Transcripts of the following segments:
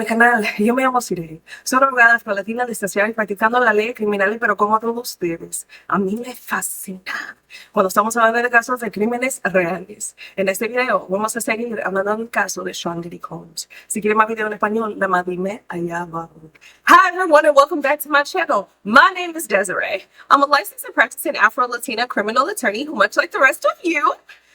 canal, yo me llamo Sirey. Soy una abogada afrolatina licenciada y practicando la ley criminal, pero como todos ustedes, a mí me fascina cuando estamos hablando de casos de crímenes reales. En este video vamos a seguir hablando del caso de Sean Diddy Combs. Si quieren más video en español, nada más dime allá abajo. Hi everyone and welcome back to my channel. My name is Desiree. I'm a licensed and practicing Afro-Latina criminal attorney who, much like the rest of you,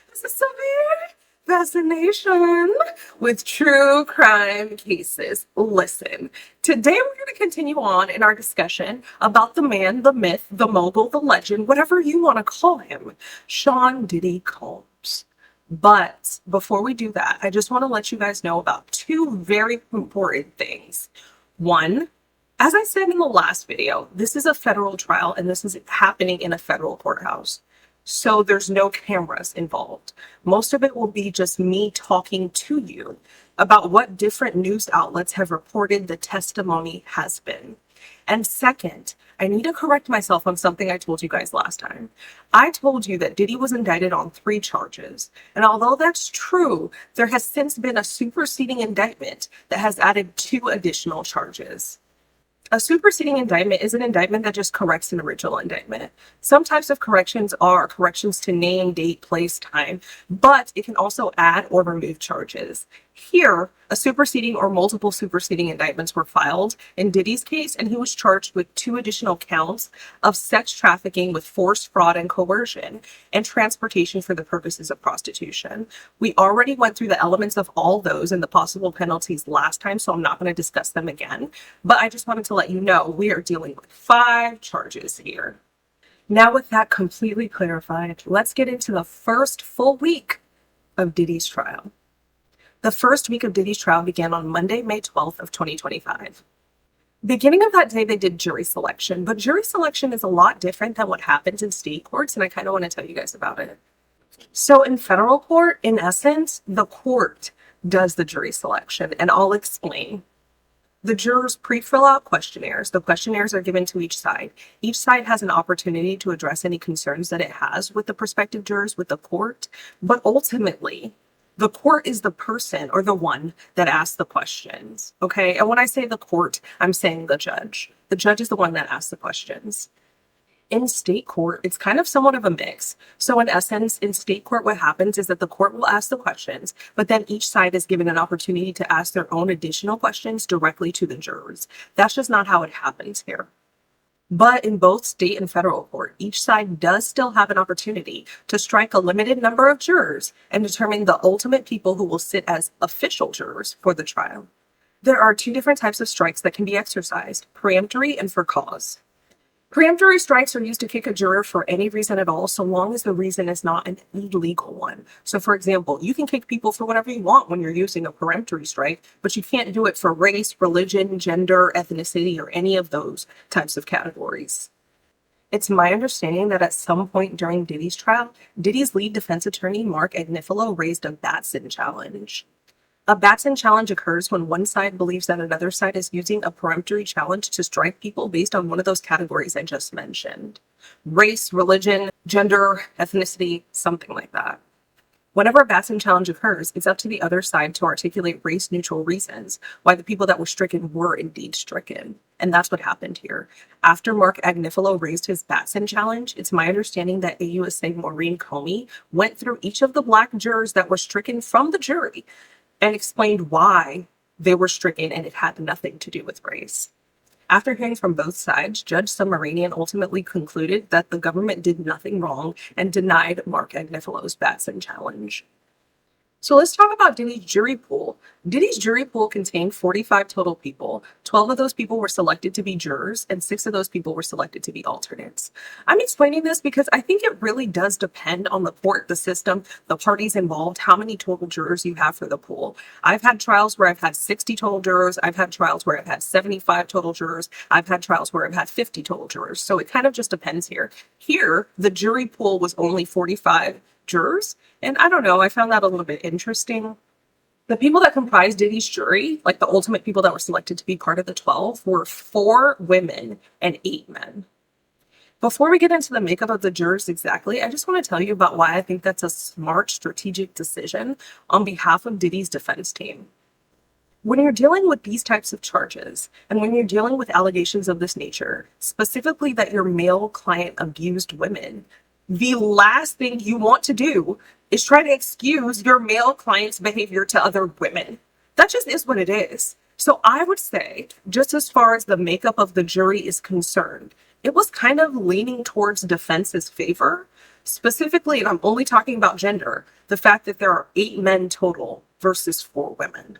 has a severe fascination with true crime cases. Listen, today we're going to continue on in our discussion about the man, the myth, the mogul, the legend, whatever you want to call him, Sean Diddy Combs. But before we do that, I just want to let you guys know about two very important things. One, as I said in the last video, this is a federal trial and this is happening in a federal courthouse. So there's no cameras involved. Most of it will be just me talking to you about what different news outlets have reported the testimony has been. And second, I need to correct myself on something I told you guys last time. I told you that Diddy was indicted on 3 charges. And although that's true, there has since been a superseding indictment that has added 2 additional charges. A superseding indictment is an indictment that just corrects an original indictment. Some types of corrections are corrections to name, date, place, time, but it can also add or remove charges. Here, a superseding or multiple superseding indictments were filed in Diddy's case, and he was charged with 2 additional counts of sex trafficking with forced fraud and coercion and transportation for the purposes of prostitution. We already went through the elements of all those and the possible penalties last time, so I'm not going to discuss them again, but I just wanted to let you know we are dealing with 5 charges here. Now with that completely clarified, let's get into the first full week of Diddy's trial. The first week of Diddy's trial began on Monday, May 12th of 2025. Beginning of that day, they did jury selection, but jury selection is a lot different than what happens in state courts, and I kind of want to tell you guys about it. So in federal court, in essence, the court does the jury selection, and I'll explain. The jurors pre-fill out questionnaires. The questionnaires are given to each side. Each side has an opportunity to address any concerns that it has with the prospective jurors, with the court, but ultimately, the court is the person or the one that asks the questions, okay? And when I say the court, I'm saying the judge. The judge is the one that asks the questions. In state court, it's kind of somewhat of a mix. So in essence, in state court, what happens is that the court will ask the questions, but then each side is given an opportunity to ask their own additional questions directly to the jurors. That's just not how it happens here. But in both state and federal court, each side does still have an opportunity to strike a limited number of jurors and determine the ultimate people who will sit as official jurors for the trial. There are 2 different types of strikes that can be exercised, peremptory and for cause. Peremptory strikes are used to kick a juror for any reason at all, so long as the reason is not an illegal one. So for example, you can kick people for whatever you want when you're using a peremptory strike, but you can't do it for race, religion, gender, ethnicity, or any of those types of categories. It's my understanding that at some point during Diddy's trial, Diddy's lead defense attorney, Marc Agnifilo, raised a Batson challenge. A Batson challenge occurs when one side believes that another side is using a peremptory challenge to strike people based on one of those categories I just mentioned. Race, religion, gender, ethnicity, something like that. Whenever a Batson challenge occurs, it's up to the other side to articulate race-neutral reasons why the people that were stricken were indeed stricken. And that's what happened here. After Marc Agnifilo raised his Batson challenge, it's my understanding that AUSA Maureen Comey went through each of the Black jurors that were stricken from the jury and explained why they were stricken, and it had nothing to do with race. After hearing from both sides, Judge Submarinian ultimately concluded that the government did nothing wrong and denied Marc Agnifilo's Batson challenge. So let's talk about Diddy's jury pool. Diddy's jury pool contained 45 total people. 12 of those people were selected to be jurors, and 6 of those people were selected to be alternates. I'm explaining this because I think it really does depend on the court, the system, the parties involved, how many total jurors you have for the pool. I've had trials where I've had 60 total jurors. I've had trials where I've had 75 total jurors. I've had trials where I've had 50 total jurors. So it kind of just depends here. Here, the jury pool was only 45 jurors, and I don't know, I found that a little bit interesting. The people that comprised Diddy's jury, like the ultimate people that were selected to be part of the 12, were 4 women and 8 men. Before we get into the makeup of the jurors exactly, I just want to tell you about why I think that's a smart strategic decision on behalf of Diddy's defense team. When you're dealing with these types of charges, and when you're dealing with allegations of this nature, specifically that your male client abused women, the last thing you want to do is try to excuse your male client's behavior to other women. That just is what it is. So I would say, just as far as the makeup of the jury is concerned, it was kind of leaning towards defense's favor. Specifically, and I'm only talking about gender, the fact that there are 8 men total versus 4 women.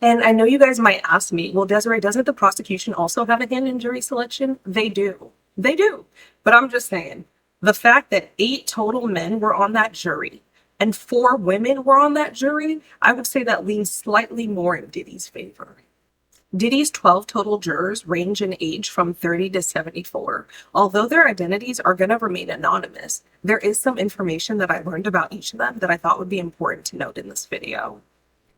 And I know you guys might ask me, well, Desiree, doesn't the prosecution also have a hand in jury selection? They do. They do. But I'm just saying, the fact that 8 total men were on that jury and 4 women were on that jury, I would say that leans slightly more in Diddy's favor. Diddy's 12 total jurors range in age from 30 to 74. Although their identities are going to remain anonymous, there is some information that I learned about each of them that I thought would be important to note in this video.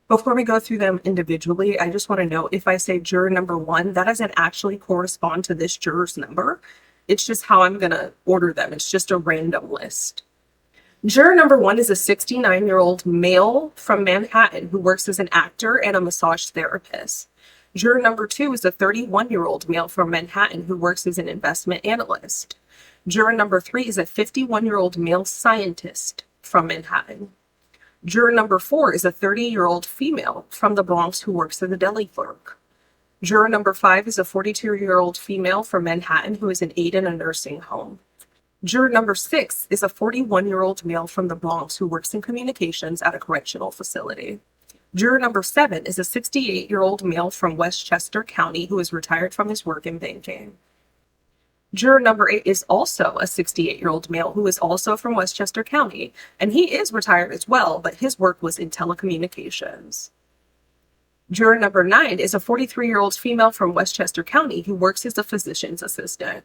Before we go through them individually, I just want to note, if I say juror number 1, that doesn't actually correspond to this juror's number. It's just how I'm going to order them. It's just a random list. Juror number 1 is a 69-year-old male from Manhattan who works as an actor and a massage therapist. Juror number 2 is a 31-year-old male from Manhattan who works as an investment analyst. Juror number 3 is a 51-year-old male scientist from Manhattan. Juror number 4 is a 30-year-old female from the Bronx who works as a deli clerk. Juror number 5 is a 42-year-old female from Manhattan who is an aide in a nursing home. Juror number 6 is a 41-year-old male from the Bronx who works in communications at a correctional facility. Juror number 7 is a 68-year-old male from Westchester County who is retired from his work in banking. Juror number 8 is also a 68-year-old male who is also from Westchester County, and he is retired as well, but his work was in telecommunications. Juror number 9 is a 43-year-old female from Westchester County who works as a physician's assistant.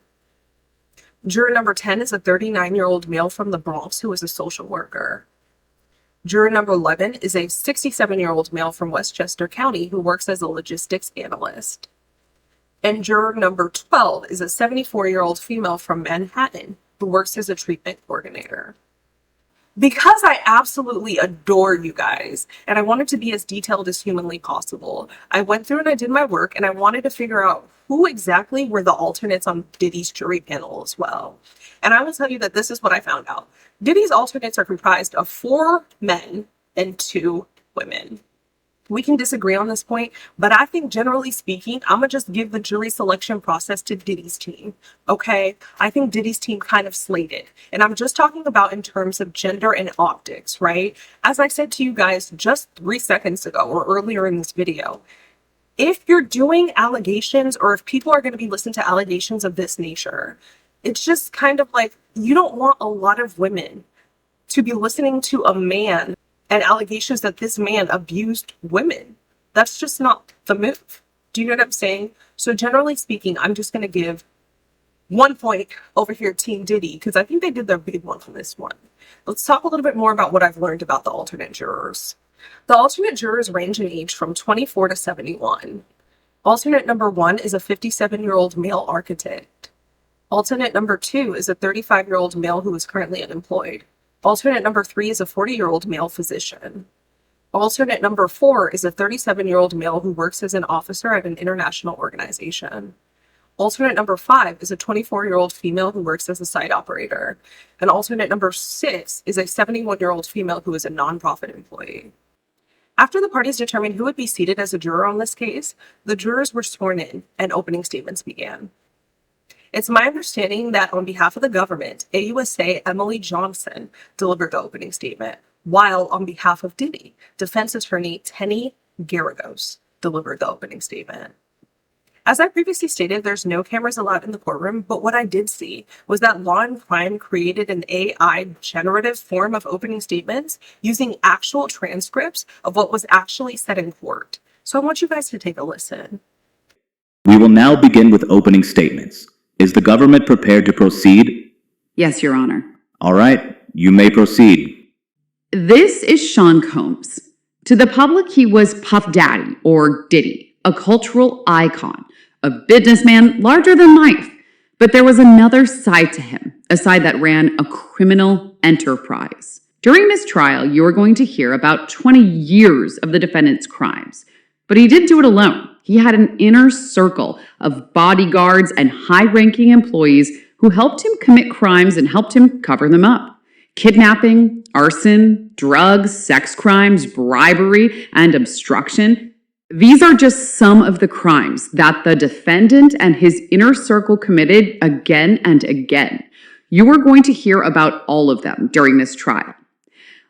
Juror number 10 is a 39-year-old male from the Bronx who is a social worker. Juror number 11 is a 67-year-old male from Westchester County who works as a logistics analyst. And juror number 12 is a 74-year-old female from Manhattan who works as a treatment coordinator. Because I absolutely adore you guys, and I wanted to be as detailed as humanly possible, I went through and I did my work, and I wanted to figure out who exactly were the alternates on Diddy's jury panel as well. And I will tell you that this is what I found out. Diddy's alternates are comprised of 4 men and 2 women. We can disagree on this point, but I think generally speaking, I'm gonna just give the jury selection process to Diddy's team, okay? I think Diddy's team kind of slayed it. And I'm just talking about in terms of gender and optics, right? As I said to you guys just 3 seconds ago or earlier in this video, if you're doing allegations or if people are gonna be listening to allegations of this nature, it's just kind of like, you don't want a lot of women to be listening to a man and allegations that this man abused women. That's just not the move. Do you know what I'm saying? So generally speaking, I'm just going to give 1 point over here, Team Diddy, because I think they did their big one on this one. Let's talk a little bit more about what I've learned about the alternate jurors. The alternate jurors range in age from 24 to 71. Alternate number 1 is a 57-year-old male architect. Alternate number 2 is a 35-year-old male who is currently unemployed. Alternate number 3 is a 40-year-old male physician. Alternate number 4 is a 37-year-old male who works as an officer at an international organization. Alternate number 5 is a 24-year-old female who works as a site operator. And alternate number 6 is a 71-year-old female who is a nonprofit employee. After the parties determined who would be seated as a juror on this case, the jurors were sworn in and opening statements began. It's my understanding that on behalf of the government, AUSA Emily Johnson delivered the opening statement, while on behalf of Diddy, defense attorney Teny Geragos delivered the opening statement. As I previously stated, there's no cameras allowed in the courtroom, but what I did see was that Law and Crime created an AI generative form of opening statements using actual transcripts of what was actually said in court. So I want you guys to take a listen. We will now begin with opening statements. Is the government prepared to proceed? Yes, Your Honor. All right, you may proceed. This is Sean Combs. To the public, he was Puff Daddy, or Diddy, a cultural icon, a businessman larger than life. But there was another side to him, a side that ran a criminal enterprise. During this trial, you are going to hear about 20 years of the defendant's crimes, But he didn't do it alone. He had an inner circle of bodyguards and high-ranking employees who helped him commit crimes and helped him cover them up. Kidnapping, arson, drugs, sex crimes, bribery, and obstruction. These are just some of the crimes that the defendant and his inner circle committed again and again. You are going to hear about all of them during this trial.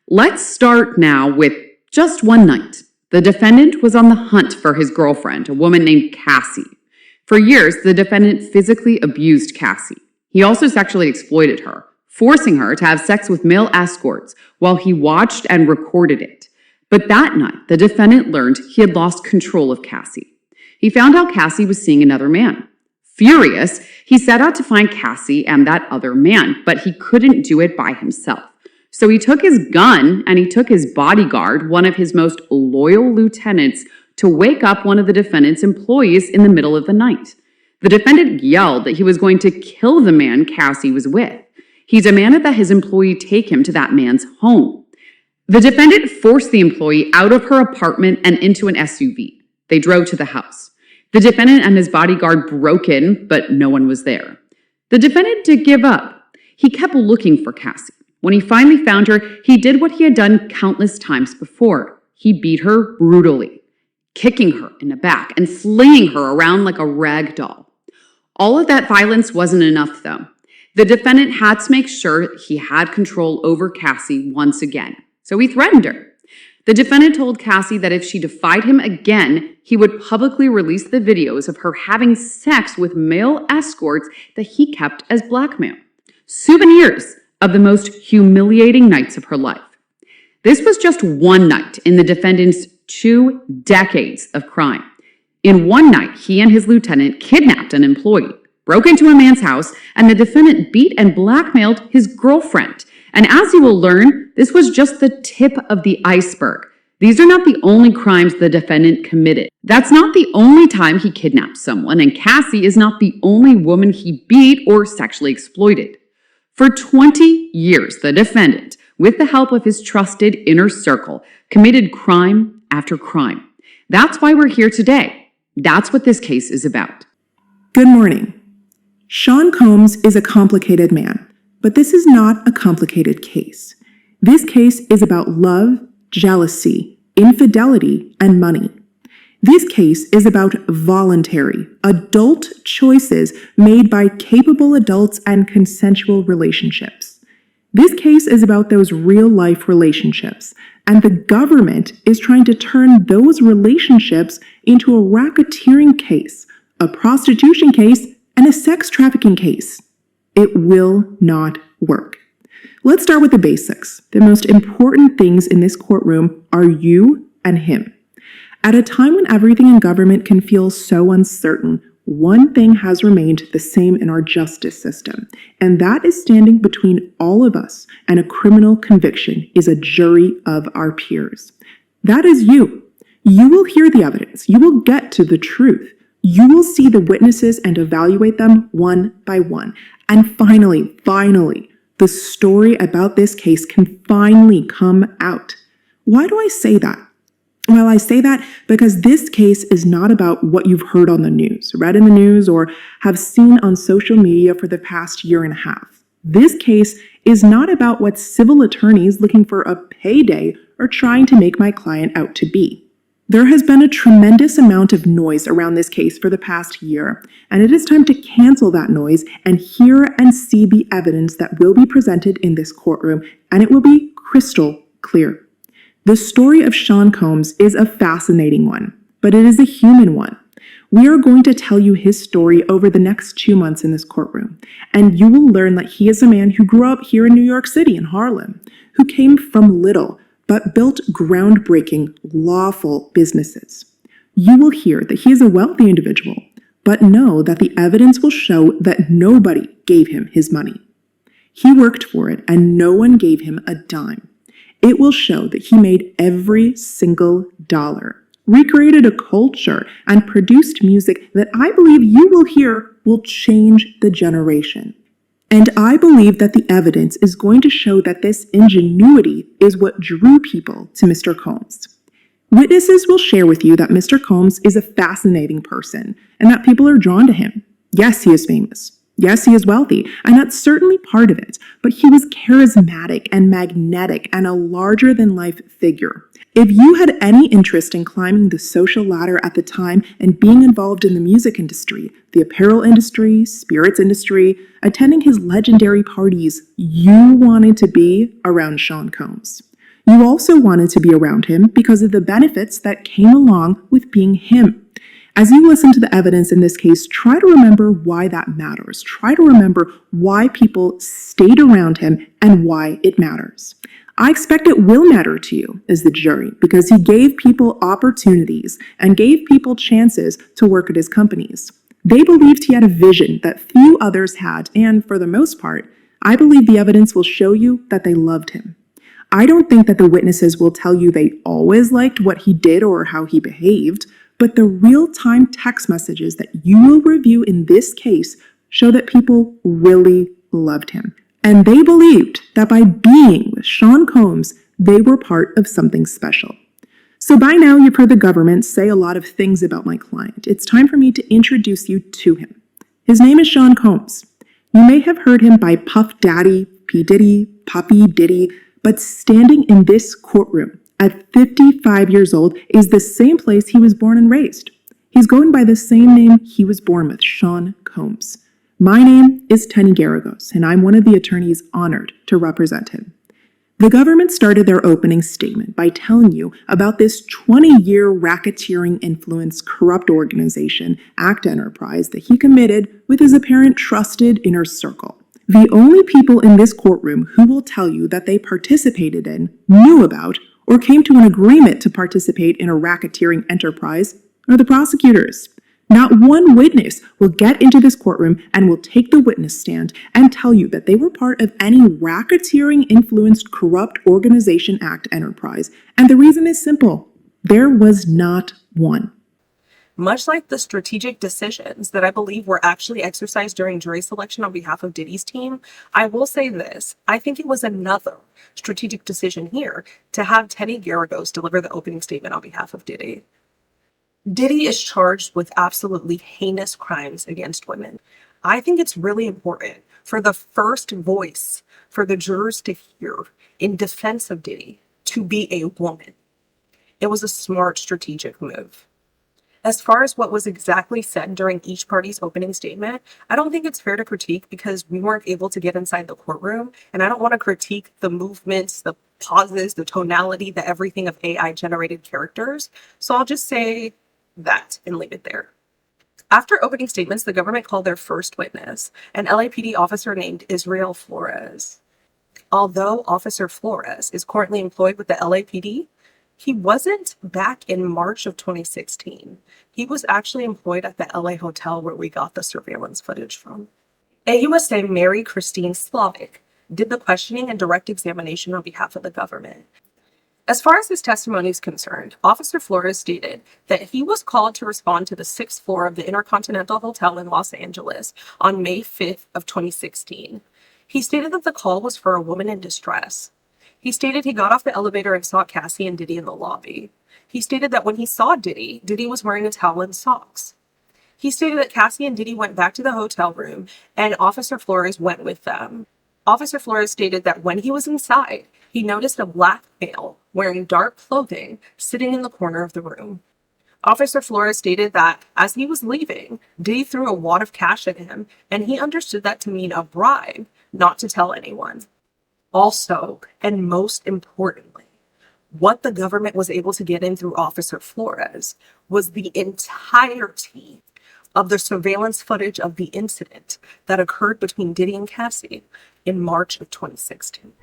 Let's start now with just one night. The defendant was on the hunt for his girlfriend, a woman named Cassie. For years, the defendant physically abused Cassie. He also sexually exploited her, forcing her to have sex with male escorts while he watched and recorded it. But that night, the defendant learned he had lost control of Cassie. He found out Cassie was seeing another man. Furious, he set out to find Cassie and that other man, but he couldn't do it by himself. So he took his gun and he took his bodyguard, one of his most loyal lieutenants, to wake up one of the defendant's employees in the middle of the night. The defendant yelled that he was going to kill the man Cassie was with. He demanded that his employee take him to that man's home. The defendant forced the employee out of her apartment and into an SUV. They drove to the house. The defendant and his bodyguard broke in, but no one was there. The defendant did give up. He kept looking for Cassie. When he finally found her, he did what he had done countless times before. He beat her brutally, kicking her in the back and flinging her around like a rag doll. All of that violence wasn't enough, though. The defendant had to make sure he had control over Cassie once again, so he threatened her. The defendant told Cassie that if she defied him again, he would publicly release the videos of her having sex with male escorts that he kept as blackmail. Souvenirs of the most humiliating nights of her life. This was just one night in the defendant's 2 decades of crime. In one night, he and his lieutenant kidnapped an employee, broke into a man's house, and the defendant beat and blackmailed his girlfriend. And as you will learn, this was just the tip of the iceberg. These are not the only crimes the defendant committed. That's not the only time he kidnapped someone, and Cassie is not the only woman he beat or sexually exploited. For 20 years, the defendant, with the help of his trusted inner circle, committed crime after crime. That's why we're here today. That's what this case is about. Good morning. Sean Combs is a complicated man, but this is not a complicated case. This case is about love, jealousy, infidelity, and money. This case is about voluntary, adult choices made by capable adults and consensual relationships. This case is about those real-life relationships, and the government is trying to turn those relationships into a racketeering case, a prostitution case, and a sex trafficking case. It will not work. Let's start with the basics. The most important things in this courtroom are you and him. At a time when everything in government can feel so uncertain, one thing has remained the same in our justice system, and that is standing between all of us and a criminal conviction is a jury of our peers. That is you. You will hear the evidence. You will get to the truth. You will see the witnesses and evaluate them one by one. And finally, the story about this case can finally come out. Why do I say that? Well, I say that because this case is not about what you've heard on the news, read in the news, or have seen on social media for the past year and a half. This case is not about what civil attorneys looking for a payday are trying to make my client out to be. There has been a tremendous amount of noise around this case for the past year, and it is time to cancel that noise and hear and see the evidence that will be presented in this courtroom, and it will be crystal clear. The story of Sean Combs is a fascinating one, but it is a human one. We are going to tell you his story over the next 2 months in this courtroom, and you will learn that he is a man who grew up here in New York City in Harlem, who came from little but built groundbreaking, lawful businesses. You will hear that he is a wealthy individual, but know that the evidence will show that nobody gave him his money. He worked for it, and no one gave him a dime. It will show that he made every single dollar, recreated a culture, and produced music that I believe you will hear will change the generation. And I believe that the evidence is going to show that this ingenuity is what drew people to Mr. Combs. Witnesses will share with you that Mr. Combs is a fascinating person and that people are drawn to him. Yes, he is famous. Yes, he is wealthy, and that's certainly part of it, but he was charismatic and magnetic and a larger-than-life figure. If you had any interest in climbing the social ladder at the time and being involved in the music industry, the apparel industry, spirits industry, attending his legendary parties, you wanted to be around Sean Combs. You also wanted to be around him because of the benefits that came along with being him. As you listen to the evidence in this case, try to remember why that matters. Try to remember why people stayed around him and why it matters. I expect it will matter to you as the jury because he gave people opportunities and gave people chances to work at his companies. They believed he had a vision that few others had, and for the most part, I believe the evidence will show you that they loved him. I don't think that the witnesses will tell you they always liked what he did or how he behaved, but the real-time text messages that you will review in this case show that people really loved him. And they believed that by being with Sean Combs, they were part of something special. So by now, you've heard the government say a lot of things about my client. It's time for me to introduce you to him. His name is Sean Combs. You may have heard him by Puff Daddy, P. Diddy, Puppy Diddy, but standing in this courtroom at 55 years old is the same place he was born and raised. He's going by the same name he was born with, Sean Combs. My name is Teny Geragos, and I'm one of the attorneys honored to represent him. The government started their opening statement by telling you about this 20-year racketeering influence corrupt organization, act enterprise, that he committed with his apparent trusted inner circle. The only people in this courtroom who will tell you that they participated in, knew about, or came to an agreement to participate in a racketeering enterprise are the prosecutors. Not one witness will get into this courtroom and will take the witness stand and tell you that they were part of any racketeering-influenced corrupt organization act enterprise. And the reason is simple. There was not one. Much like the strategic decisions that I believe were actually exercised during jury selection on behalf of Diddy's team, I will say this. I think it was another strategic decision here to have Teny Geragos deliver the opening statement on behalf of Diddy. Diddy is charged with absolutely heinous crimes against women. I think it's really important for the first voice for the jurors to hear in defense of Diddy to be a woman. It was a smart strategic move. As far as what was exactly said during each party's opening statement, I don't think it's fair to critique because we weren't able to get inside the courtroom, and I don't want to critique the movements, the pauses, the tonality, the everything of AI-generated characters, so I'll just say that and leave it there. After opening statements, the government called their first witness, an LAPD officer named Israel Florez. Although Officer Florez is currently employed with the LAPD, he wasn't back in March of 2016. He was actually employed at the LA hotel where we got the surveillance footage from. AUSA Mary Christine Slavic did the questioning and direct examination on behalf of the government. As far as his testimony is concerned, Officer Florez stated that he was called to respond to the 6th floor of the Intercontinental Hotel in Los Angeles on May 5th of 2016. He stated that the call was for a woman in distress. He stated he got off the elevator and saw Cassie and Diddy in the lobby. He stated that when he saw Diddy, Diddy was wearing a towel and socks. He stated that Cassie and Diddy went back to the hotel room and Officer Florez went with them. Officer Florez stated that when he was inside, he noticed a black male wearing dark clothing sitting in the corner of the room. Officer Florez stated that as he was leaving, Diddy threw a wad of cash at him, and he understood that to mean a bribe, not to tell anyone. Also, and most importantly, what the government was able to get in through Officer Florez was the entirety of the surveillance footage of the incident that occurred between Diddy and Cassie in March of 2016.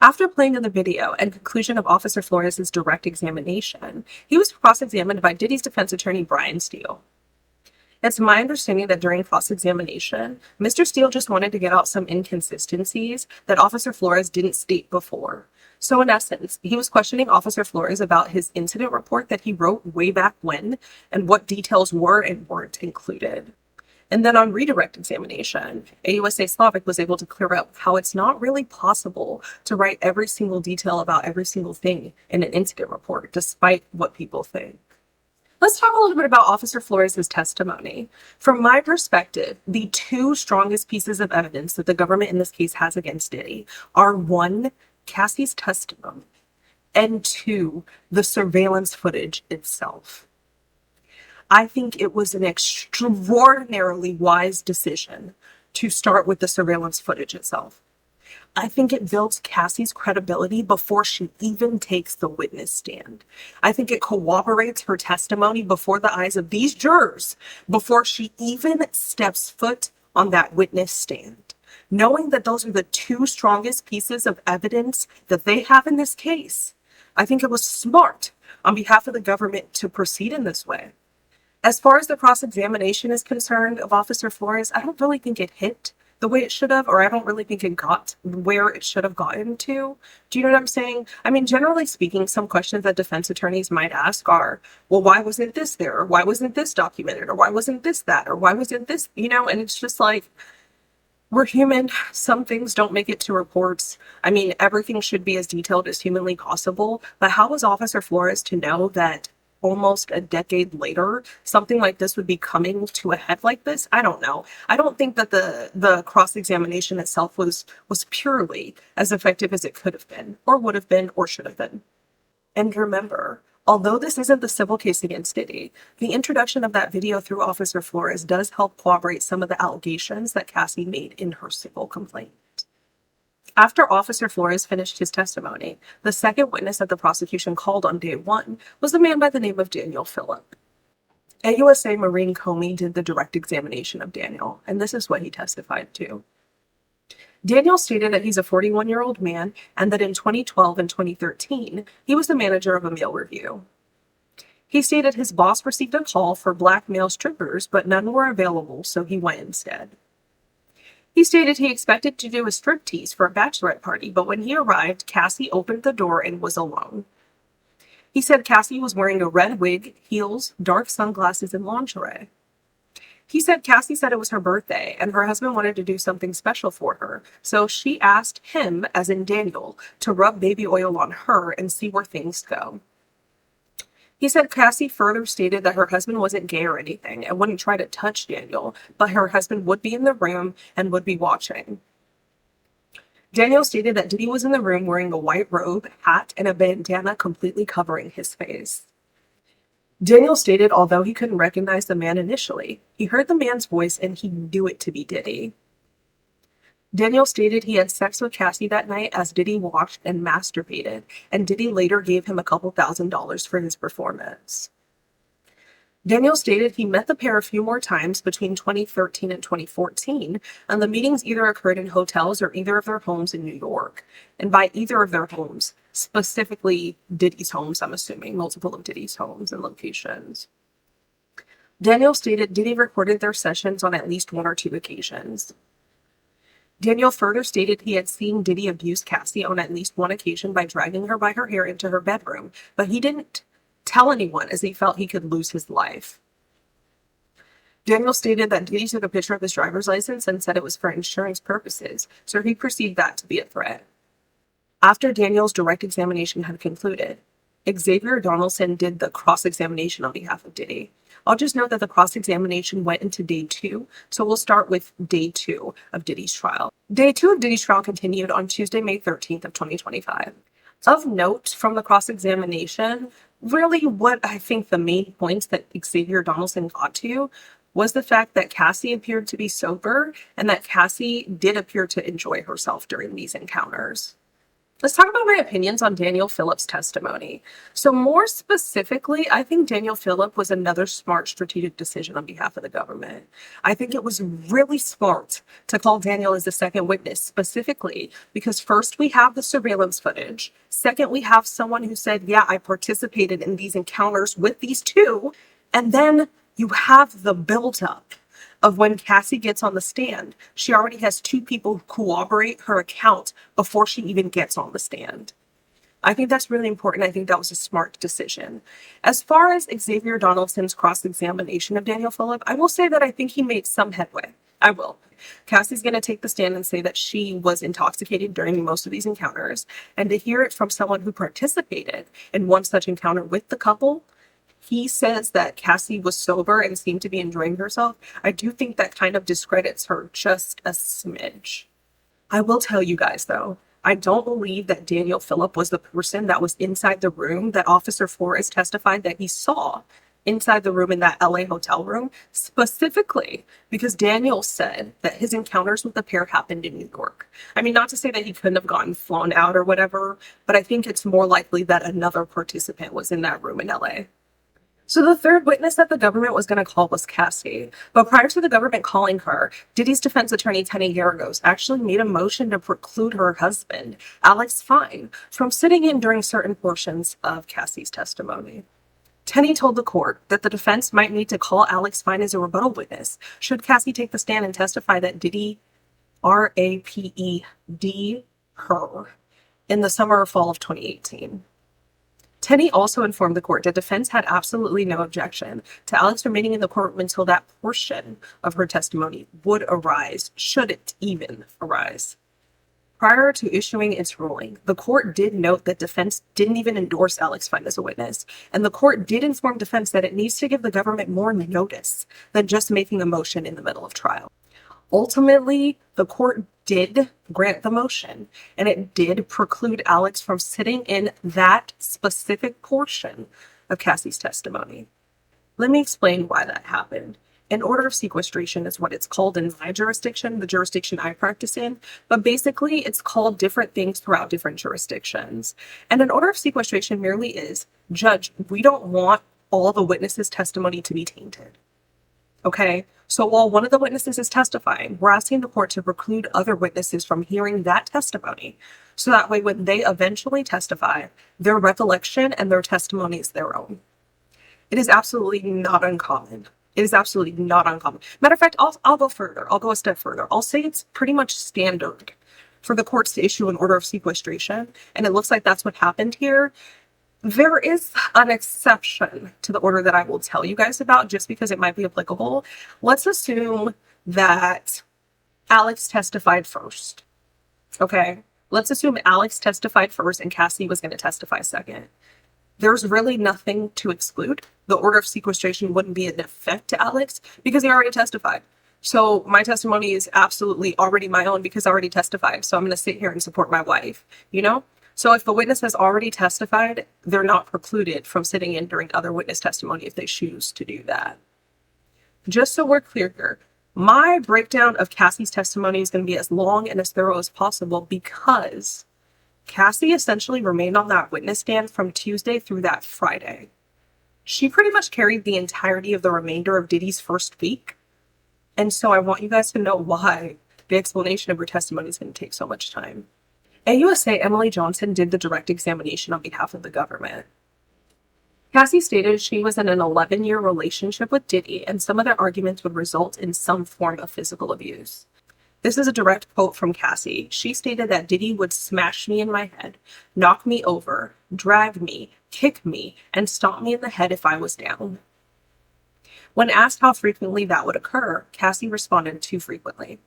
After playing in the video and conclusion of Officer Florez's direct examination, he was cross-examined by Diddy's defense attorney, Brian Steele. It's my understanding that during cross-examination, Mr. Steele just wanted to get out some inconsistencies that Officer Florez didn't state before. So in essence, he was questioning Officer Florez about his incident report that he wrote way back when and what details were and weren't included. And then on redirect examination, AUSA Slavic was able to clear up how it's not really possible to write every single detail about every single thing in an incident report, despite what people think. Let's talk a little bit about Officer Florez's testimony. From my perspective, the two strongest pieces of evidence that the government in this case has against Diddy are 1, Cassie's testimony, and 2, the surveillance footage itself. I think it was an extraordinarily wise decision to start with the surveillance footage itself. I think it builds Cassie's credibility before she even takes the witness stand. I think it corroborates her testimony before the eyes of these jurors, before she even steps foot on that witness stand. Knowing that those are the two strongest pieces of evidence that they have in this case, I think it was smart on behalf of the government to proceed in this way. As far as the cross-examination is concerned of Officer Florez, I don't really think it hit the way it should have, or I don't really think it got where it should have gotten to. Do you know what I'm saying? I mean, generally speaking, some questions that defense attorneys might ask are, well, why wasn't this there? Or why wasn't this documented? Or why wasn't this that? Or why wasn't this, and it's just like, we're human. Some things don't make it to reports. I mean, everything should be as detailed as humanly possible. But how was Officer Florez to know that almost a decade later, something like this would be coming to a head like this? I don't know. I don't think that the cross-examination itself was purely as effective as it could have been, or would have been, or should have been. And remember, although this isn't the civil case against Diddy, the introduction of that video through Officer Florez does help corroborate some of the allegations that Cassie made in her civil complaint. After Officer Florez finished his testimony, the second witness that the prosecution called on day 1 was a man by the name of Daniel Phillip. AUSA Marine Comey did the direct examination of Daniel, and this is what he testified to. Daniel stated that he's a 41-year-old man and that in 2012 and 2013, he was the manager of a meal review. He stated his boss received a call for black male strippers, but none were available, so he went instead. He stated he expected to do a striptease for a bachelorette party, but when he arrived, Cassie opened the door and was alone. He said Cassie was wearing a red wig, heels, dark sunglasses, and lingerie. He said Cassie said it was her birthday and her husband wanted to do something special for her, so she asked him, as in Daniel, to rub baby oil on her and see where things go. He said Cassie further stated that her husband wasn't gay or anything and wouldn't try to touch Daniel, but her husband would be in the room and would be watching. Daniel stated that Diddy was in the room wearing a white robe, hat, and a bandana completely covering his face. Daniel stated although he couldn't recognize the man initially, he heard the man's voice and he knew it to be Diddy. Daniel stated he had sex with Cassie that night as Diddy watched and masturbated, and Diddy later gave him a couple $1,000s for his performance. Daniel stated he met the pair a few more times between 2013 and 2014, and the meetings either occurred in hotels or either of their homes in New York. And by either of their homes, specifically Diddy's homes, I'm assuming, multiple of Diddy's homes and locations. Daniel stated Diddy recorded their sessions on at least 1 or 2 occasions. Daniel further stated he had seen Diddy abuse Cassie on at least 1 occasion by dragging her by her hair into her bedroom, but he didn't tell anyone as he felt he could lose his life. Daniel stated that Diddy took a picture of his driver's license and said it was for insurance purposes, so he perceived that to be a threat. After Daniel's direct examination had concluded, Xavier Donaldson did the cross-examination on behalf of Diddy. I'll just note that the cross-examination went into day 2, so we'll start with day 2 of Diddy's trial. Day 2 of Diddy's trial continued on Tuesday, May 13th of 2025. Of note from the cross-examination, really what I think the main points that Xavier Donaldson got to was the fact that Cassie appeared to be sober and that Cassie did appear to enjoy herself during these encounters. Let's talk about my opinions on Daniel Phillip's testimony. So more specifically, I think Daniel Phillip was another smart strategic decision on behalf of the government. I think it was really smart to call Daniel as the second witness specifically because first we have the surveillance footage. Second, we have someone who said, yeah, I participated in these encounters with these two. And then you have the buildup of when Cassie gets on the stand. She already has two people who corroborate her account before she even gets on the stand. I think that's really important. I think that was a smart decision. As far as Xavier Donaldson's cross-examination of Daniel Phillip, I will say that I think he made some headway. I will. Cassie's going to take the stand and say that she was intoxicated during most of these encounters. And to hear it from someone who participated in one such encounter with the couple, he says that Cassie was sober and seemed to be enjoying herself. I do think that kind of discredits her just a smidge. I will tell you guys, though, I don't believe that Daniel Phillip was the person that was inside the room that Officer Florez testified that he saw inside the room in that LA hotel room, specifically because Daniel said that his encounters with the pair happened in New York. I mean, not to say that he couldn't have gotten flown out or whatever, but I think it's more likely that another participant was in that room in LA. So the third witness that the government was going to call was Cassie. But prior to the government calling her, Diddy's defense attorney, Teny Geragos, actually made a motion to preclude her husband, Alex Fine, from sitting in during certain portions of Cassie's testimony. Teny told the court that the defense might need to call Alex Fine as a rebuttal witness should Cassie take the stand and testify that Diddy, R-A-P-E-D, her, in the summer or fall of 2018. Teny also informed the court that defense had absolutely no objection to Alex remaining in the courtroom until that portion of her testimony would arise, should it even arise. Prior to issuing its ruling, the court did note that defense didn't even endorse Alex Fine as a witness, and the court did inform defense that it needs to give the government more notice than just making a motion in the middle of trial. Ultimately, the court did grant the motion, and it did preclude Alex from sitting in that specific portion of Cassie's testimony. Let me explain why that happened. An order of sequestration is what it's called in my jurisdiction, the jurisdiction I practice in, but basically it's called different things throughout different jurisdictions. And an order of sequestration merely is, Judge, we don't want all the witnesses' testimony to be tainted. Okay, so while one of the witnesses is testifying, we're asking the court to preclude other witnesses from hearing that testimony. So that way, when they eventually testify, their recollection and their testimony is their own. It is absolutely not uncommon. It is absolutely not uncommon. Matter of fact, I'll go further. I'll go a step further. I'll say it's pretty much standard for the courts to issue an order of sequestration. And it looks like that's what happened here. There is an exception to the order that I will tell you guys about just because it might be applicable. Let's assume that Alex testified first. Okay, let's assume Alex testified first and Cassie was going to testify second. There's really nothing to exclude. The order of sequestration wouldn't be in effect to Alex because he already testified. So my testimony is absolutely already my own because I already testified. So I'm going to sit here and support my wife, you know? So if the witness has already testified, they're not precluded from sitting in during other witness testimony if they choose to do that. Just so we're clear here, my breakdown of Cassie's testimony is going to be as long and as thorough as possible because Cassie essentially remained on that witness stand from Tuesday through that Friday. She pretty much carried the entirety of the remainder of Diddy's first week. And so I want you guys to know why the explanation of her testimony is going to take so much time. AUSA Emily Johnson did the direct examination on behalf of the government. Cassie stated she was in an 11-year relationship with Diddy and some of their arguments would result in some form of physical abuse. This is a direct quote from Cassie. She stated that Diddy would smash me in my head, knock me over, drag me, kick me, and stomp me in the head if I was down. When asked how frequently that would occur, Cassie responded too frequently.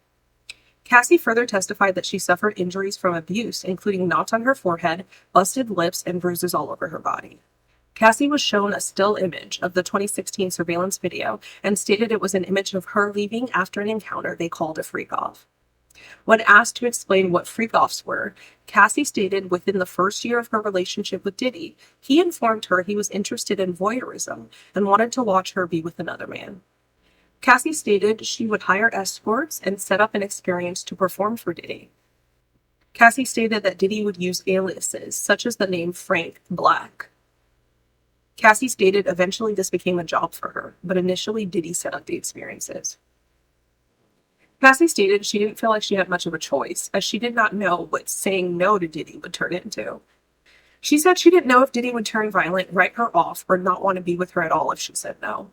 Cassie further testified that she suffered injuries from abuse, including knots on her forehead, busted lips, and bruises all over her body. Cassie was shown a still image of the 2016 surveillance video and stated it was an image of her leaving after an encounter they called a freak-off. When asked to explain what freak-offs were, Cassie stated within the first year of her relationship with Diddy, he informed her he was interested in voyeurism and wanted to watch her be with another man. Cassie stated she would hire escorts and set up an experience to perform for Diddy. Cassie stated that Diddy would use aliases, such as the name Frank Black. Cassie stated eventually this became a job for her, but initially Diddy set up the experiences. Cassie stated she didn't feel like she had much of a choice, as she did not know what saying no to Diddy would turn into. She said she didn't know if Diddy would turn violent, write her off, or not want to be with her at all if she said no.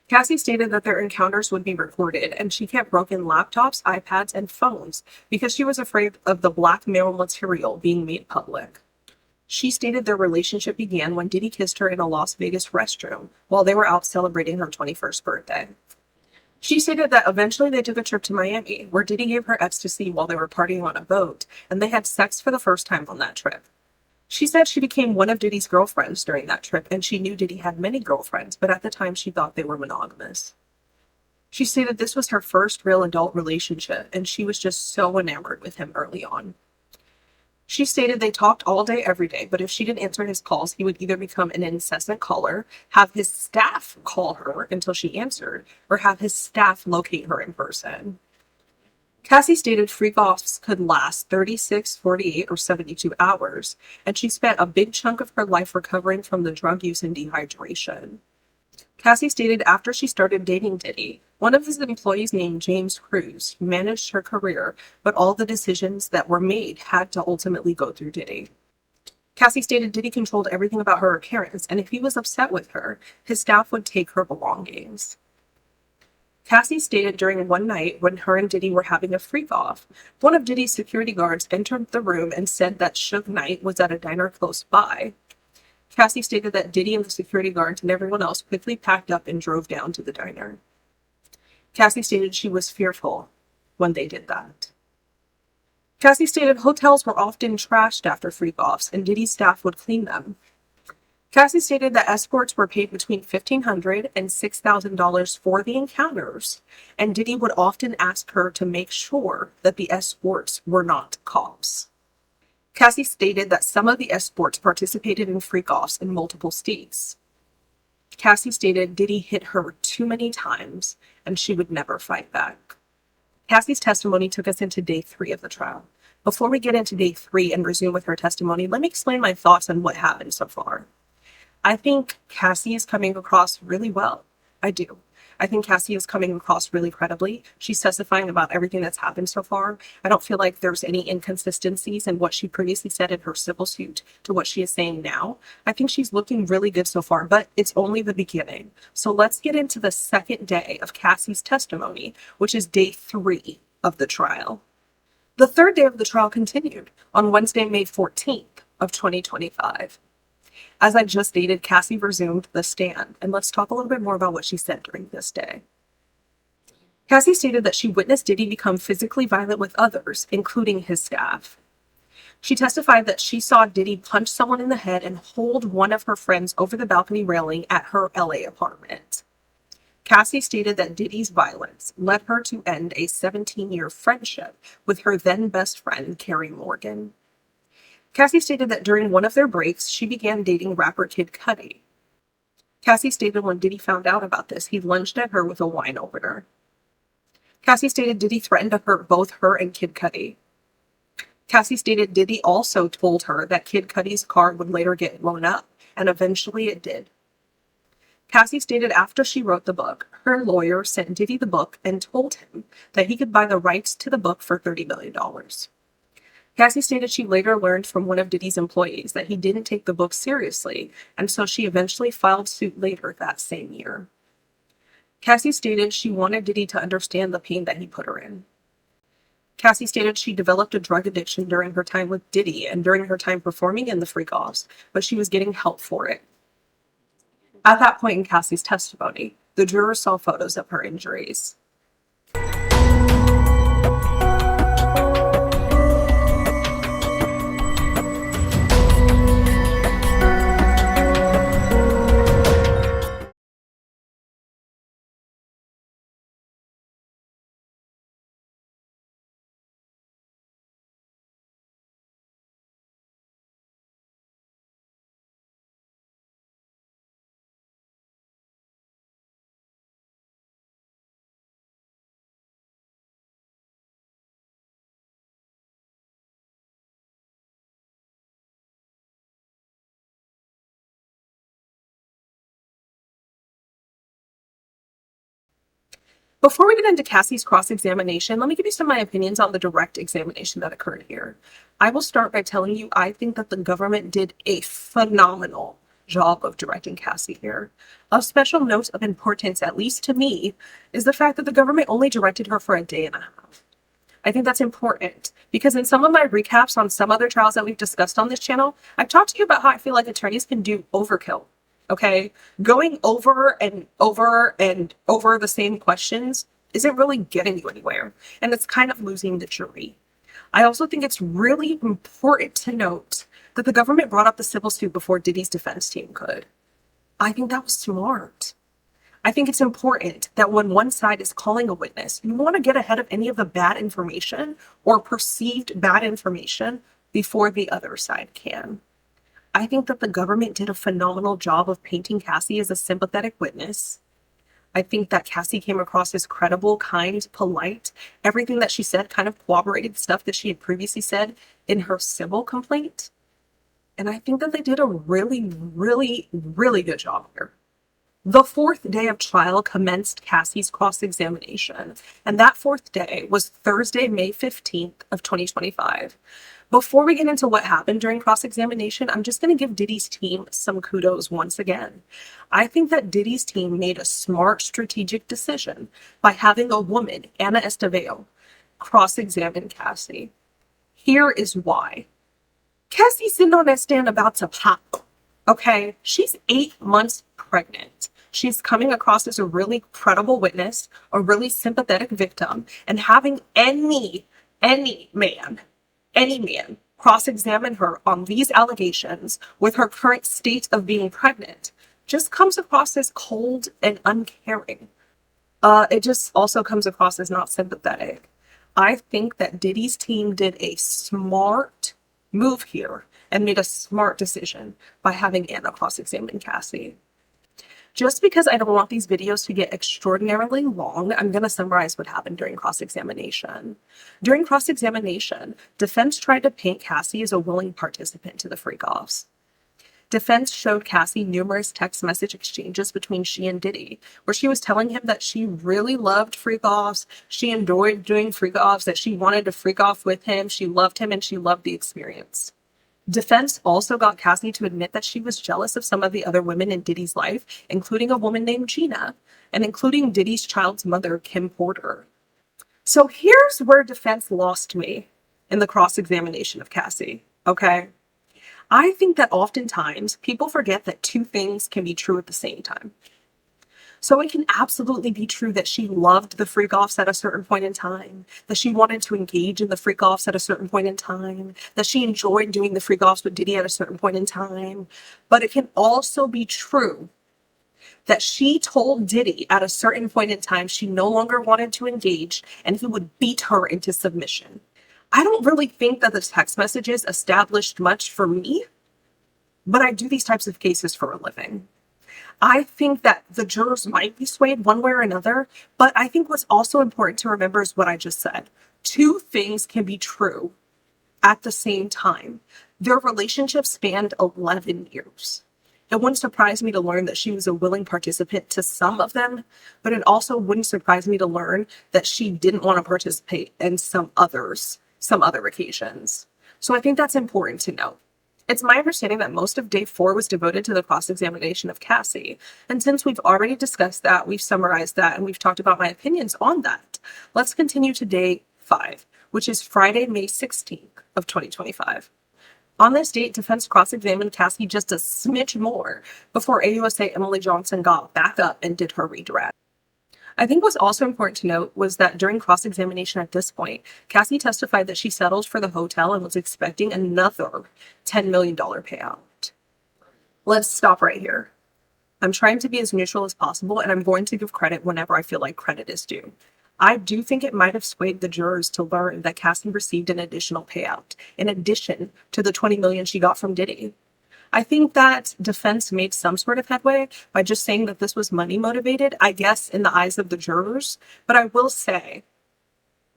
Cassie stated that their encounters would be recorded, and she kept broken laptops, iPads, and phones because she was afraid of the blackmail material being made public. She stated their relationship began when Diddy kissed her in a Las Vegas restroom while they were out celebrating her 21st birthday. She stated that eventually they took a trip to Miami, where Diddy gave her ecstasy while they were partying on a boat, and they had sex for the first time on that trip. She said she became one of Diddy's girlfriends during that trip, and she knew Diddy had many girlfriends, but at the time she thought they were monogamous. She stated this was her first real adult relationship, and she was just so enamored with him early on. She stated they talked all day, every day, but if she didn't answer his calls, he would either become an incessant caller, have his staff call her until she answered, or have his staff locate her in person. Cassie stated freak-offs could last 36, 48, or 72 hours, and she spent a big chunk of her life recovering from the drug use and dehydration. Cassie stated after she started dating Diddy, one of his employees named James Cruz managed her career, but all the decisions that were made had to ultimately go through Diddy. Cassie stated Diddy controlled everything about her appearance, and if he was upset with her, his staff would take her belongings. Cassie stated during one night when her and Diddy were having a freak-off, one of Diddy's security guards entered the room and said that Suge Knight was at a diner close by. Cassie stated that Diddy and the security guards and everyone else quickly packed up and drove down to the diner. Cassie stated she was fearful when they did that. Cassie stated hotels were often trashed after freak-offs, and Diddy's staff would clean them. Cassie stated that escorts were paid between $1,500 and $6,000 for the encounters, and Diddy would often ask her to make sure that the escorts were not cops. Cassie stated that some of the escorts participated in freak-offs in multiple states. Cassie stated Diddy hit her too many times, and she would never fight back. Cassie's testimony took us into day 3 of the trial. Before we get into day 3 and resume with her testimony, let me explain my thoughts on what happened so far. I think Cassie is coming across really well. I do. I think Cassie is coming across really credibly. She's testifying about everything that's happened so far. I don't feel like there's any inconsistencies in what she previously said in her civil suit to what she is saying now. I think she's looking really good so far, but it's only the beginning. So let's get into the second day of Cassie's testimony, which is day 3 of the trial. The third day of the trial continued on Wednesday, May 14th of 2025. As I just stated, Cassie resumed the stand, and let's talk a little bit more about what she said during this day. Cassie stated that she witnessed Diddy become physically violent with others, including his staff. She testified that she saw Diddy punch someone in the head and hold one of her friends over the balcony railing at her LA apartment. Cassie stated that Diddy's violence led her to end a 17-year friendship with her then best friend, Carrie Morgan. Cassie stated that during one of their breaks, she began dating rapper Kid Cudi. Cassie stated when Diddy found out about this, he lunged at her with a wine opener. Cassie stated Diddy threatened to hurt both her and Kid Cudi. Cassie stated Diddy also told her that Kid Cudi's car would later get blown up, and eventually it did. Cassie stated after she wrote the book, her lawyer sent Diddy the book and told him that he could buy the rights to the book for $30 million. Cassie stated she later learned from one of Diddy's employees that he didn't take the book seriously, and so she eventually filed suit later that same year. Cassie stated she wanted Diddy to understand the pain that he put her in. Cassie stated she developed a drug addiction during her time with Diddy and during her time performing in the freak-offs, but she was getting help for it. At that point in Cassie's testimony, the jurors saw photos of her injuries. Before we get into Cassie's cross-examination, let me give you some of my opinions on the direct examination that occurred here. I will start by telling you I think that the government did a phenomenal job of directing Cassie here. Of special note of importance, at least to me, is the fact that the government only directed her for a day and a half. I think that's important because in some of my recaps on some other trials that we've discussed on this channel, I've talked to you about how I feel like attorneys can do overkill. Okay, going over and over and over the same questions isn't really getting you anywhere, and it's kind of losing the jury. I also think it's really important to note that the government brought up the civil suit before Diddy's defense team could. I think that was smart. I think it's important that when one side is calling a witness, you want to get ahead of any of the bad information or perceived bad information before the other side can. I think that the government did a phenomenal job of painting Cassie as a sympathetic witness. I think that Cassie came across as credible, kind, polite. Everything that she said kind of corroborated stuff that she had previously said in her civil complaint. And I think that they did a really, really, really good job here. The fourth day of trial commenced Cassie's cross-examination, and that fourth day was Thursday, May 15th of 2025. Before we get into what happened during cross-examination, I'm just going to give Diddy's team some kudos once again. I think that Diddy's team made a smart strategic decision by having a woman, Anna Estevao, cross-examine Cassie. Here is why. Cassie's sitting on that stand about to pop, okay? She's 8 months pregnant. She's coming across as a really credible witness, a really sympathetic victim, and having any man cross-examine her on these allegations with her current state of being pregnant just comes across as cold and uncaring. It just also comes across as not sympathetic. I think that Diddy's team did a smart move here and made a smart decision by having Anna cross-examine Cassie. Just because I don't want these videos to get extraordinarily long, I'm going to summarize what happened during cross-examination. During cross-examination, defense tried to paint Cassie as a willing participant to the freak-offs. Defense showed Cassie numerous text message exchanges between she and Diddy, where she was telling him that she really loved freak-offs, she enjoyed doing freak-offs, that she wanted to freak off with him, she loved him, and she loved the experience. Defense also got Cassie to admit that she was jealous of some of the other women in Diddy's life, including a woman named Gina, and including Diddy's child's mother, Kim Porter. So here's where defense lost me in the cross-examination of Cassie, okay? I think that oftentimes people forget that two things can be true at the same time. So it can absolutely be true that she loved the freak-offs at a certain point in time, that she wanted to engage in the freak-offs at a certain point in time, that she enjoyed doing the freak-offs with Diddy at a certain point in time. But it can also be true that she told Diddy at a certain point in time she no longer wanted to engage and he would beat her into submission. I don't really think that the text messages established much for me, but I do these types of cases for a living. I think that the jurors might be swayed one way or another, but I think what's also important to remember is what I just said. Two things can be true at the same time. Their relationship spanned 11 years. It wouldn't surprise me to learn that she was a willing participant to some of them, but it also wouldn't surprise me to learn that she didn't want to participate in some other occasions. So I think that's important to note. It's my understanding that most of day 4 was devoted to the cross-examination of Cassie. And since we've already discussed that, we've summarized that, and we've talked about my opinions on that, let's continue to day 5, which is Friday, May 16th of 2025. On this date, defense cross-examined Cassie just a smidge more before AUSA Emily Johnson got back up and did her redirect. I think what's also important to note was that during cross-examination at this point, Cassie testified that she settled for the hotel and was expecting another $10 million payout. Let's stop right here. I'm trying to be as neutral as possible, and I'm going to give credit whenever I feel like credit is due. I do think it might have swayed the jurors to learn that Cassie received an additional payout, in addition to the $20 million she got from Diddy. I think that defense made some sort of headway by just saying that this was money motivated, I guess, in the eyes of the jurors. But I will say,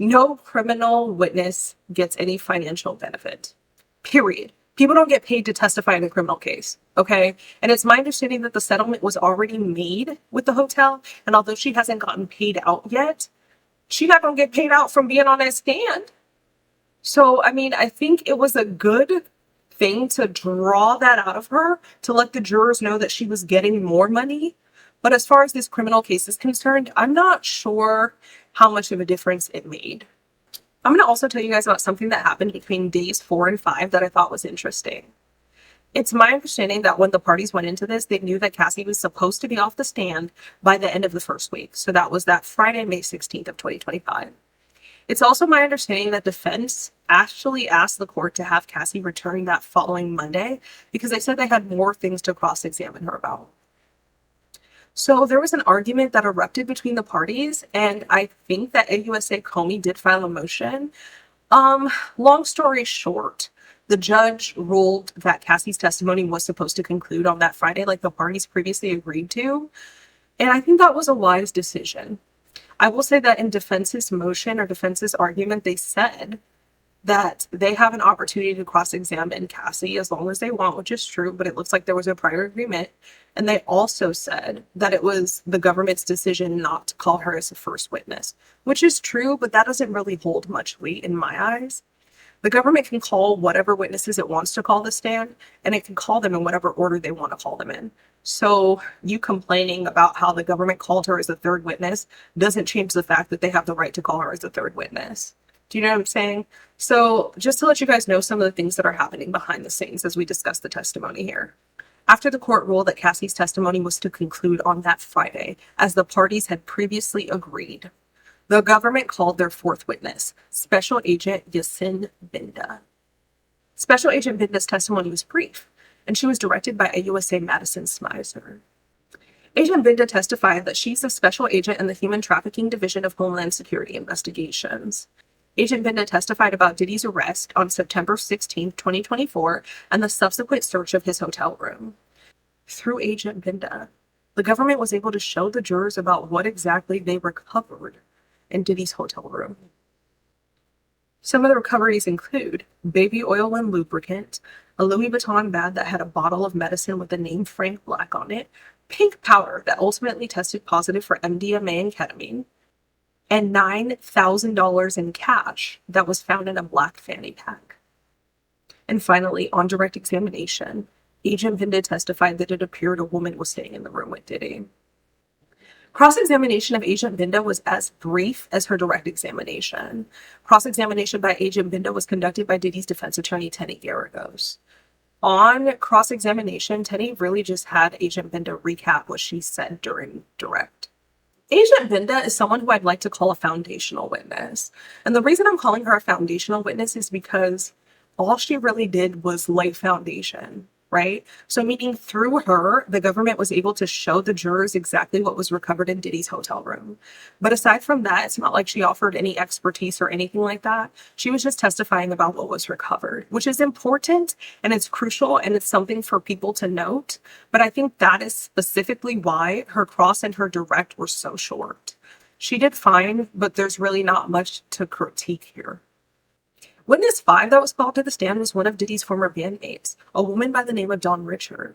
no criminal witness gets any financial benefit. Period. People don't get paid to testify in a criminal case, okay? And it's my understanding that the settlement was already made with the hotel, and although she hasn't gotten paid out yet, she's not gonna get paid out from being on that stand. So, I mean, I think it was a good thing to draw that out of her, to let the jurors know that she was getting more money. But as far as this criminal case is concerned, I'm not sure how much of a difference it made. I'm going to also tell you guys about something that happened between days 4 and 5 that I thought was interesting. It's my understanding that when the parties went into this, they knew that Cassie was supposed to be off the stand by the end of the first week. So that was that Friday, May 16th of 2025. It's also my understanding that defense actually asked the court to have Cassie return that following Monday because they said they had more things to cross-examine her about. So there was an argument that erupted between the parties, and I think that AUSA Comey did file a motion. Long story short, the judge ruled that Cassie's testimony was supposed to conclude on that Friday, like the parties previously agreed to. And I think that was a wise decision. I will say that in defense's motion or defense's argument, they said that they have an opportunity to cross-examine Cassie as long as they want, which is true, but it looks like there was a prior agreement. And they also said that it was the government's decision not to call her as a first witness, which is true, but that doesn't really hold much weight in my eyes. The government can call whatever witnesses it wants to call the stand, and it can call them in whatever order they want to call them in. So you complaining about how the government called her as a third witness doesn't change the fact that they have the right to call her as a third witness. Do you know what I'm saying? So just to let you guys know some of the things that are happening behind the scenes as we discuss the testimony here. After the court ruled that Cassie's testimony was to conclude on that Friday, as the parties had previously agreed, the government called their fourth witness, Special Agent Yasin Binda. Special Agent Binda's testimony was brief, and she was directed by AUSA Madison Smyzer. Agent Binda testified that she's a special agent in the Human Trafficking Division of Homeland Security Investigations. Agent Binda testified about Diddy's arrest on September 16, 2024, and the subsequent search of his hotel room. Through Agent Binda, the government was able to show the jurors about what exactly they recovered in Diddy's hotel room. Some of the recoveries include baby oil and lubricant, a Louis Vuitton bag that had a bottle of medicine with the name Frank Black on it, pink powder that ultimately tested positive for MDMA and ketamine, and $9,000 in cash that was found in a black fanny pack. And finally, on direct examination, Agent Binda testified that it appeared a woman was staying in the room with Diddy. Cross-examination of Agent Binda was as brief as her direct examination. Cross-examination by Agent Binda was conducted by Diddy's defense attorney, Teny Geragos. On cross-examination, Teny really just had Agent Binda recap what she said during direct. Agent Binda is someone who I'd like to call a foundational witness. And the reason I'm calling her a foundational witness is because all she really did was lay foundation, right? So meaning through her, the government was able to show the jurors exactly what was recovered in Diddy's hotel room. But aside from that, it's not like she offered any expertise or anything like that. She was just testifying about what was recovered, which is important and it's crucial and it's something for people to note. But I think that is specifically why her cross and her direct were so short. She did fine, but there's really not much to critique here. Witness 5 that was called to the stand was one of Diddy's former bandmates, a woman by the name of Richaard.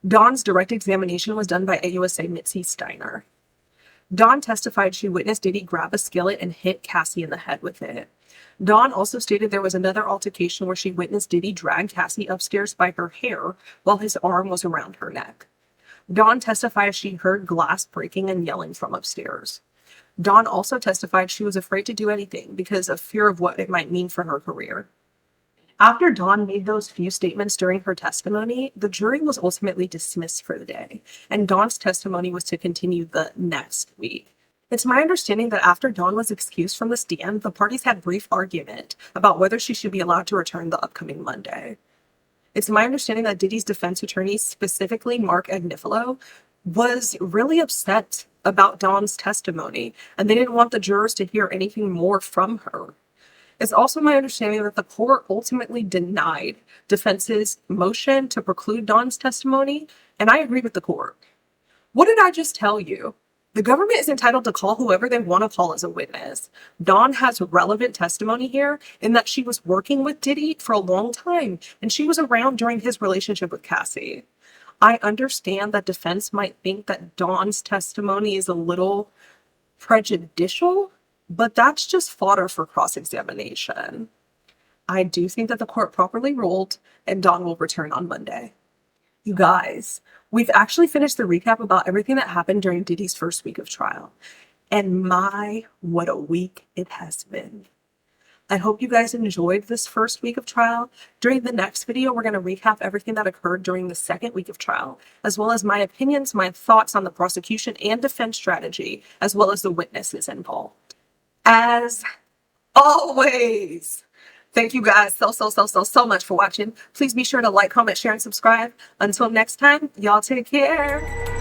Dawn's direct examination was done by AUSA Mitzi Steiner. Dawn testified she witnessed Diddy grab a skillet and hit Cassie in the head with it. Dawn also stated there was another altercation where she witnessed Diddy drag Cassie upstairs by her hair while his arm was around her neck. Dawn testified she heard glass breaking and yelling from upstairs. Dawn also testified she was afraid to do anything because of fear of what it might mean for her career. After Dawn made those few statements during her testimony, the jury was ultimately dismissed for the day, and Dawn's testimony was to continue the next week. It's my understanding that after Dawn was excused from the stand, the parties had a brief argument about whether she should be allowed to return the upcoming Monday. It's my understanding that Diddy's defense attorney, specifically Marc Agnifilo, was really upset about Dawn's testimony, and they didn't want the jurors to hear anything more from her. It's also my understanding that the court ultimately denied defense's motion to preclude Dawn's testimony, and I agree with the court. What did I just tell you? The government is entitled to call whoever they want to call as a witness. Dawn has relevant testimony here in that she was working with Diddy for a long time, and she was around during his relationship with Cassie. I understand that defense might think that Dawn's testimony is a little prejudicial, but that's just fodder for cross-examination. I do think that the court properly ruled, and Dawn will return on Monday. You guys, we've actually finished the recap about everything that happened during Diddy's first week of trial. And my, what a week it has been. I hope you guys enjoyed this first week of trial. During the next video, we're going to recap everything that occurred during the second week of trial, as well as my opinions, my thoughts on the prosecution and defense strategy, as well as the witnesses involved. As always, thank you guys so much for watching. Please be sure to like, comment, share, and subscribe. Until next time, y'all take care.